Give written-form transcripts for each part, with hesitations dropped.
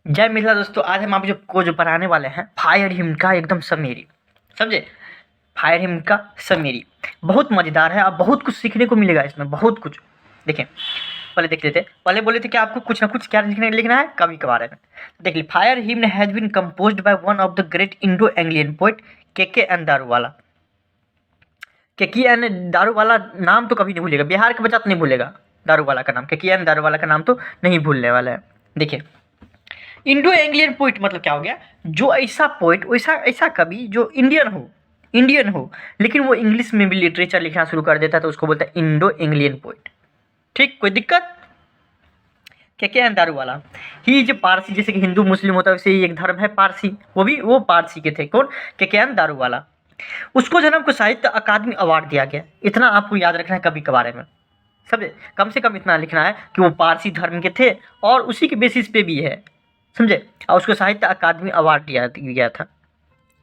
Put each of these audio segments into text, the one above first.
जय मिथिला दोस्तों, आज हम आप जो पढ़ाने वाले हैं फायर हिमका एकदम समेरी, समझे। फायर हिमका समेरी बहुत मज़ेदार है, अब बहुत कुछ सीखने को मिलेगा इसमें, बहुत कुछ। देखें, पहले देख लेते हैं। पहले बोले थे कि आपको कुछ ना कुछ क्या लिखना है कवि के बारे में। देख ली, fire hymn has been composed by one of the great Indo Anglian poet K K N. Daruwala. K K N. Daruwala नाम तो कभी नहीं भूलेगा, बिहार के बच्चा तो नहीं भूलेगा दारूवाला का नाम। के.के.एन. दारूवाला का नाम तो नहीं भूलने वाला है। देखिए, इंडो एंग्लियन पोइट मतलब क्या हो गया, जो ऐसा पोइट, ऐसा कवि जो इंडियन हो लेकिन वो इंग्लिश में भी लिटरेचर लिखना शुरू कर देता है, तो उसको बोलता है इंडो एंग्लियन पोइट। ठीक, कोई दिक्कत। के.के.एन. दारूवाला ही जो पारसी, जैसे कि हिंदू मुस्लिम होता है वैसे ही एक धर्म है पारसी, वो पारसी के थे। कौन? के.के.एन. दारूवाला। उसको जन्म को साहित्य अकादमी अवार्ड दिया गया। इतना आपको याद रखना है कवि के बारे में, समझे। कम से कम इतना लिखना है कि वो पारसी धर्म के थे और उसी के बेसिस पे भी है, समझे। और उसको साहित्य अकादमी अवार्ड दिया गया था।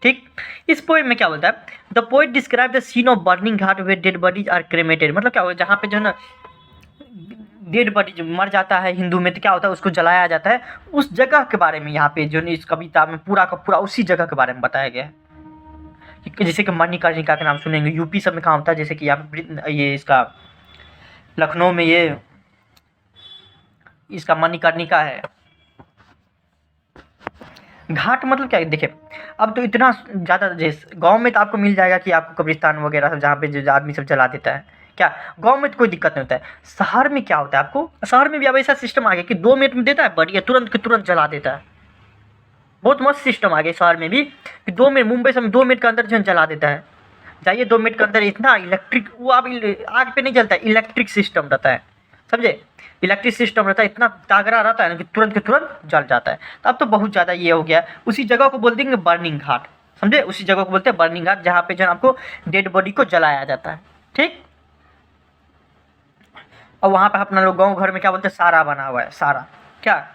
ठीक, इस पोएम में क्या बोलता है, the poet describe the scene of burning ghat where dead bodies are cremated. मतलब क्या होगा, जहाँ पे जो है ना डेड बॉडी जो मर जाता है हिंदू में, तो क्या होता है, उसको जलाया जाता है। उस जगह के बारे में यहाँ पे जो इस कविता में पूरा का पूरा उसी जगह के बारे में बताया गया है। जैसे कि मणिकर्णिका का नाम सुनेंगे, यूपी सब में कहाँ होता है, जैसे कि यहाँ पे ये इसका लखनऊ में ये इसका मणिकर्णिका है। घाट मतलब क्या है, देखिए अब तो इतना ज़्यादा, जैसे गांव में तो आपको मिल जाएगा कि आपको कब्रिस्तान वगैरह सब, जहाँ पे जो आदमी सब जला देता है, क्या गांव में तो कोई दिक्कत नहीं होता है। शहर में क्या होता है, आपको शहर में भी अब ऐसा सिस्टम आ गया कि 2 मिनट में देता है बढ़िया, तुरंत के तुरंत जला देता है। बहुत मस्त सिस्टम आ गया शहर में भी कि 2 मिनट, मुंबई से 2 मिनट के अंदर जो जला देता है। जाइए 2 मिनट के अंदर, इतना इलेक्ट्रिक, वो अब आग पे नहीं जलता है, इलेक्ट्रिक सिस्टम रहता है, समझे। इलेक्ट्रिक सिस्टम रहता है, इतना तागड़ा रहता है ना कि तुरंत के तुरंत जल जाता है। तो अब तो बहुत ज़्यादा ये हो गया, उसी जगह को बोल देंगे बर्निंग घाट, समझे। उसी जगह को बोलते हैं बर्निंग घाट, जहाँ पे जो है आपको डेड बॉडी को जलाया जाता है। ठीक, और वहाँ पे अपना लोग गाँव घर में क्या बोलते हैं, सारा बना हुआ है, सारा। क्या,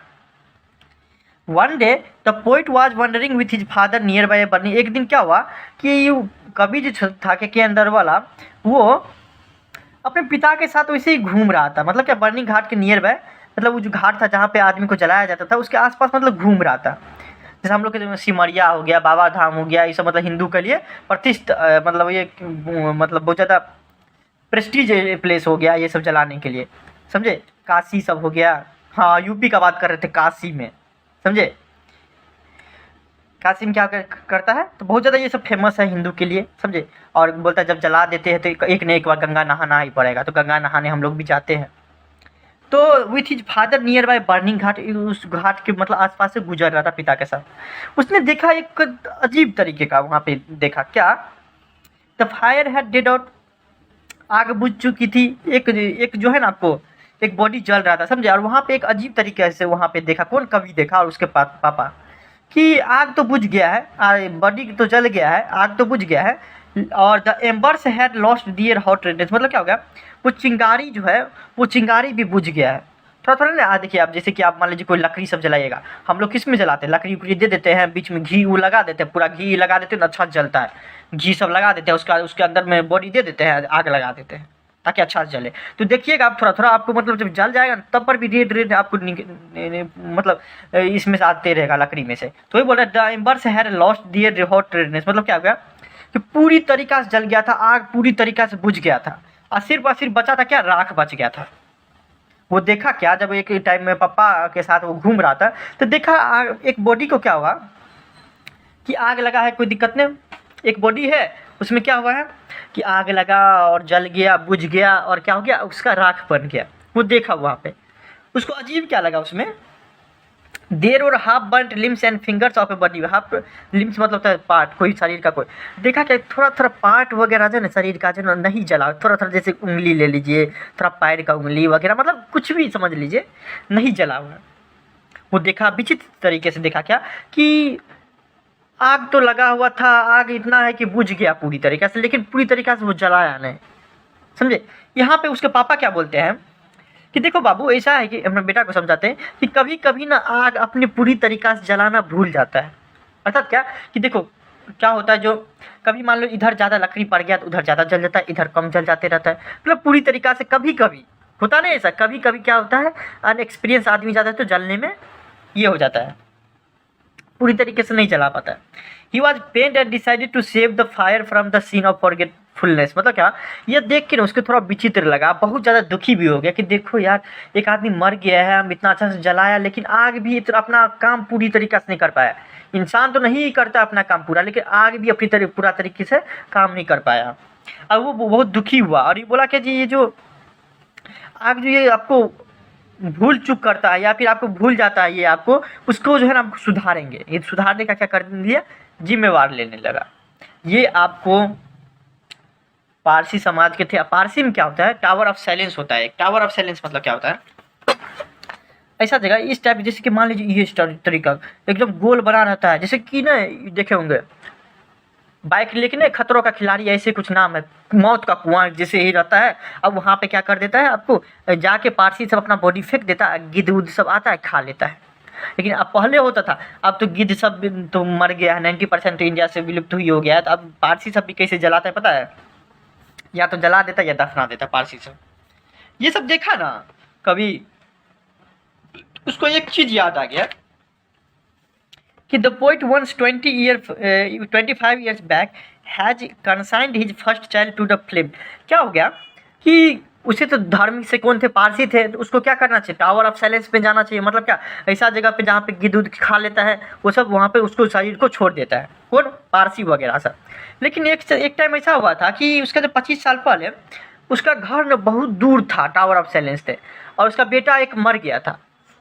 one day the poet was wondering with his father near by burning. एक दिन क्या हुआ कि कवि जो था के.के.एन. दारूवाला, वो अपने पिता के साथ वैसे ही घूम रहा था। मतलब क्या, बर्निंग घाट के नियर बाय, मतलब वो जो घाट था जहाँ पे आदमी को जलाया जाता था, उसके आसपास मतलब घूम रहा था। जैसे हम लोग के सिमरिया हो गया, बाबा धाम हो गया, ये सब मतलब हिंदू के लिए प्रतिष्ठित, मतलब ये मतलब बहुत ज़्यादा प्रेस्टीज प्लेस हो गया ये सब जलाने के लिए, समझे। काशी सब हो गया, हाँ यूपी का बात कर रहे थे, काशी में, समझे। काशी में क्या करता है, तो बहुत ज़्यादा ये सब फेमस है हिंदू के लिए, समझे। और बोलता है जब जला देते हैं तो एक न एक बार गंगा नहाना ही पड़ेगा, तो गंगा नहाने हम लोग भी जाते हैं। तो with his father near by burning ghat, उस घाट के मतलब आसपास से गुजर रहा था पिता के साथ। उसने देखा एक अजीब तरीके का, वहाँ पे देखा क्या, the fire had dead out, आग बुझ चुकी थी। एक जो है ना, आपको एक बॉडी जल रहा था, समझे। और वहाँ पे एक अजीब तरीके से वहाँ पे देखा, कौन, कवि देखा और उसके पापा, कि आग तो बुझ गया है, बॉडी तो जल गया है, आग तो बुझ गया है, और the embers had lost their hot radiance. मतलब क्या हो गया, वो चिंगारी जो है, वो चिंगारी भी बुझ गया है थोड़ा थोड़ा ना। देखिए आप, जैसे कि आप मान लीजिए कोई लकड़ी सब जलाइएगा, हम लोग किस में जलाते हैं, लकड़ी उकड़ी दे देते हैं, बीच में घी वो लगा देते हैं, पूरा घी लगा देते हैं, अच्छा जलता है। घी सब लगा देते हैं, उसके अंदर में बॉडी दे देते हैं, आग लगा देते हैं ताकि अच्छा से जले। तो देखिएगा आप, थोड़ा थोड़ा आपको मतलब जब जल जाएगा ना, तब पर भी रेड रेड आपको मतलब इसमें से आते रहेगा लकड़ी में से। तो वही बोल रहा है, the embers had lost their hot redness. मतलब क्या हो गया कि पूरी तरीक़ा से जल गया था, आग पूरी तरीक़ा से बुझ गया था, और सिर्फ बचा था क्या, राख बच गया था। वो देखा क्या, जब एक टाइम में पापा के साथ वो घूम रहा था, तो देखा एक बॉडी को क्या हुआ कि आग लगा है, कोई दिक्कत नहीं, एक बॉडी है उसमें क्या हुआ है कि आग लगा और जल गया, बुझ गया, और क्या हो गया, उसका राख बन गया। वो देखा वहाँ पे, उसको अजीब क्या लगा उसमें, देर और half burnt limbs and fingers of a body. Half limbs मतलब होता है पार्ट, कोई शरीर का कोई। देखा क्या, थोड़ा थोड़ा पार्ट वगैरह जो है ना शरीर का जो नहीं जला, थोड़ा थोड़ा, जैसे उंगली ले लीजिए, थोड़ा पैर का उंगली वगैरह, मतलब कुछ भी समझ लीजिए, नहीं जला हुआ। वो देखा विचित्र तरीके से, देखा क्या कि आग तो लगा हुआ था, आग इतना है कि बुझ गया पूरी तरीके से, लेकिन पूरी तरीके से वो जलाया नहीं, समझे। यहाँ पे उसके पापा क्या बोलते हैं कि देखो बाबू, ऐसा है कि अपने बेटा को समझाते हैं कि कभी कभी ना आग अपनी पूरी तरीक़ा से जलाना भूल जाता है। अर्थात क्या कि देखो क्या होता है, जो कभी मान लो इधर ज़्यादा लकड़ी पड़ गया तो उधर ज़्यादा जल जाता है, इधर कम जल जाते रहता है, मतलब पूरी तरीक़ा से कभी कभी होता नहीं ऐसा, कभी कभी क्या होता है, अनएक्सपीरियंस आदमी ज़्यादा है तो जलने में ये हो जाता है, पूरी तरीके से नहीं जला पाता है। He was pained and decided to save the fire from the scene of forgetfulness. मतलब क्या, ये देख के ना उसको थोड़ा विचित्र लगा, बहुत ज़्यादा दुखी भी हो गया कि देखो यार, एक आदमी मर गया है, हम इतना अच्छा से जलाया, लेकिन आग भी अपना काम पूरी तरीके से नहीं कर पाया। इंसान तो नहीं करता अपना काम पूरा, लेकिन आग भी अपनी पूरा तरीके से काम नहीं कर पाया। अब वो बहुत दुखी हुआ और ये बोला कि जी ये जो आग जो ये आपको भूल चूक करता है या फिर आपको भूल जाता है, ये आपको उसको जो है ना हम सुधारेंगे। ये सुधारने का क्या कर दिया, जिम्मेवार लेने लगा। ये आपको पारसी समाज के थे। पारसी में क्या होता है, टावर ऑफ साइलेंस होता है। टावर ऑफ साइलेंस मतलब क्या होता है, ऐसा जगह इस टाइप, जैसे कि मान लीजिए ये तरीका एकदम गोल बना रहता है, जैसे कि ना देखे होंगे बाइक लेके ना खतरों का खिलाड़ी, ऐसे कुछ नाम है, मौत का कुआं जैसे ही रहता है। अब वहाँ पे क्या कर देता है, आपको जाके पारसी सब अपना बॉडी फेंक देता है, गिद्ध उद्ध सब आता है खा लेता है। लेकिन अब पहले होता था, अब तो गिद्ध सब तो मर गया है, 90% तो इंडिया से विलुप्त ही हो गया है। तो अब पारसी सब भी कैसे जलाता है पता है, या तो जला देता है या दफना देता है पारसी सब। ये सब देखा ना कभी, उसको एक चीज़ याद आ गया कि the poet once 25 years back has consigned his first child to the flame. क्या हो गया कि उसे तो धार्मिक से कौन थे, पारसी थे, तो उसको क्या करना चाहिए, टावर ऑफ साइलेंस पे जाना चाहिए। मतलब क्या, ऐसा जगह पे जहाँ पे गिद्ध उद्ध खा लेता है वो सब, वहाँ पे उसको शरीर को छोड़ देता है, कौन, पारसी वगैरह सब। लेकिन एक टाइम ऐसा हुआ था कि उसका जो 25 साल पहले उसका घर न बहुत दूर था, टावर ऑफ साइलेंस थे, और उसका बेटा एक मर गया था,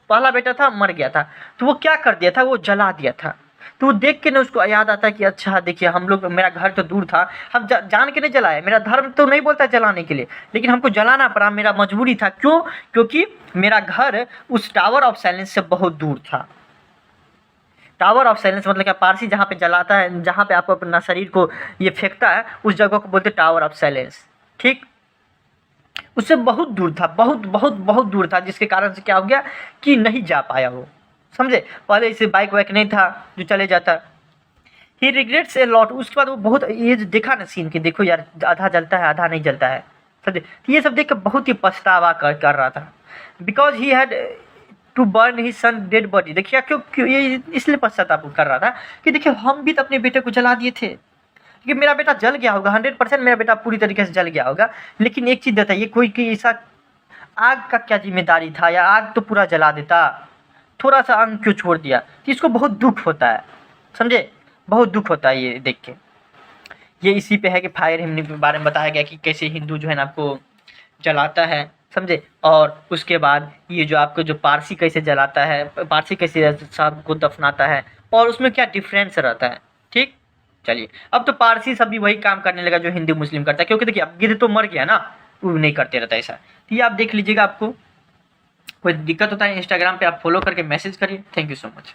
पहला बेटा था मर गया था। तो वो क्या कर दिया था, वो जला दिया था। तो वो देख के ना उसको याद आता है कि अच्छा देखिए हम लोग, मेरा घर तो दूर था, हम जान के नहीं जलाए, मेरा धर्म तो नहीं बोलता जलाने के लिए, लेकिन हमको जलाना पड़ा, मेरा मजबूरी था। क्यों, क्योंकि मेरा घर उस टावर ऑफ साइलेंस से बहुत दूर था। टावर ऑफ साइलेंस मतलब क्या, पारसी जहाँ पे जलाता है, जहाँ पे आपको अपना शरीर को ये फेंकता है, उस जगह को बोलते टावर ऑफ साइलेंस। ठीक, उससे बहुत दूर था, बहुत बहुत बहुत दूर था, जिसके कारण से क्या हो गया कि नहीं जा पाया वो, समझे। पहले इसे बाइक वाइक नहीं था जो चले जाता। ही रिग्रेट्स ए लॉट। उसके बाद वो बहुत ये जो देखा ना सीन कि देखो यार, आधा जलता है आधा नहीं जलता है, समझे। तो ये सब देख कर बहुत ही पछतावा कर रहा था, because he had to burn his son dead body. देखिए क्यों ये इसलिए पश्चाताप कर रहा था कि देखिए हम भी तो अपने बेटे को जला दिए थे, क्योंकि मेरा बेटा जल गया होगा, 100% मेरा बेटा पूरी तरीके से जल गया होगा। लेकिन एक चीज़ बताइए, कोई कि ऐसा आग का क्या जिम्मेदारी था, या आग तो पूरा जला देता, थोड़ा सा अंग क्यों छोड़ दिया। तो इसको बहुत दुख होता है, समझे, बहुत दुख होता है ये देख के। ये इसी पे है कि फायर हिमनी के बारे में बताया गया कि कैसे हिंदू जो है ना आपको जलाता है, समझे। और उसके बाद ये जो आपको जो पारसी कैसे जलाता है, पारसी कैसे सब को दफनाता है, और उसमें क्या डिफरेंस रहता है। ठीक, चलिए अब तो पारसी सब भी वही काम करने लगा जो हिंदू मुस्लिम करता है, क्योंकि देखिए अब गिद्ध तो मर गया ना, वो नहीं करते रहता ऐसा। तो ये आप देख लीजिएगा, आपको कोई दिक्कत होता है इंस्टाग्राम पे आप फॉलो करके मैसेज करिए। Thank you so much.